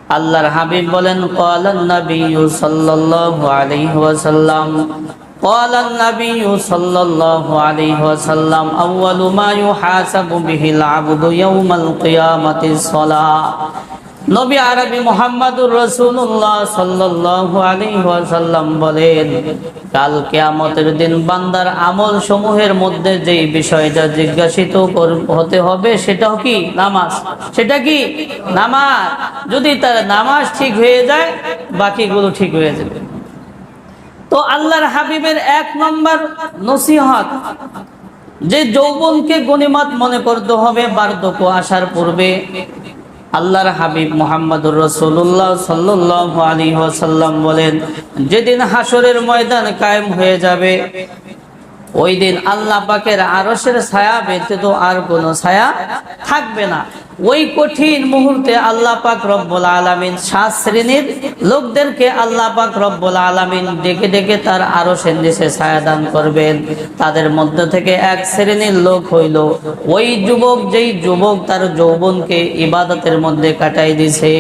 আল্লাহর হাবিব বলেন ক্বালান নাবিয়্যু সাল্লাল্লাহু আলাইহি ওয়াসাল্লাম ক্বালান নাবিয়্যু সাল্লাল্লাহু আলাইহি ওয়াসাল্লাম আউয়ালু মা ইউহাসাবু বিহিল আবদু ইয়াওমাল কিয়ামাতিস সালাহ। নবী আরবি মুহাম্মদুর রাসূলুল্লাহ সাল্লাল্লাহু আলাইহি ওয়াসাল্লাম বলেন, কাল কিয়ামতের দিন বান্দার আমল সমূহের মধ্যে যেই বিষয়টা জিজ্ঞাসিত হতে হবে সেটা কি? নামাজ। সেটা কি? নামাজ। যদি তার নামাজ ঠিক হয়ে যায় বাকিগুলো ঠিক হয়ে যাবে। তো আল্লাহর হাবিবের 1 নম্বর নসিহত, যে যৌবনকে গনিমত মনে করতে হবে বার্ধক্য আসার পূর্বে। আল্লাহর হাবিব মুহাম্মদুর রাসূলুল্লাহ সাল্লাল্লাহু আলাইহি ওয়াসাল্লাম বলেন, যেদিন হাসরের ময়দান কায়েম হয়ে যাবে ওই দিন আল্লাহ পাকের আরশের ছায়া ব্যতীত আর কোনো ছায়া থাকবে না। ওই কঠিন মুহূর্তে আল্লাহ পাক রব্বুল আলামিন 7 শ্রেণীর লোকদেরকে আল্লাহ পাক রব্বুল আলামিন ডেকে ডেকে তার আরশের নিচে ছায়া দান করবেন। তাদের মধ্য থেকে 1 শ্রেণীর লোক হইল ওই যুবক, যেই যুবক তার যৌবনকে ইবাদতের মধ্যে কাটাই দিছে।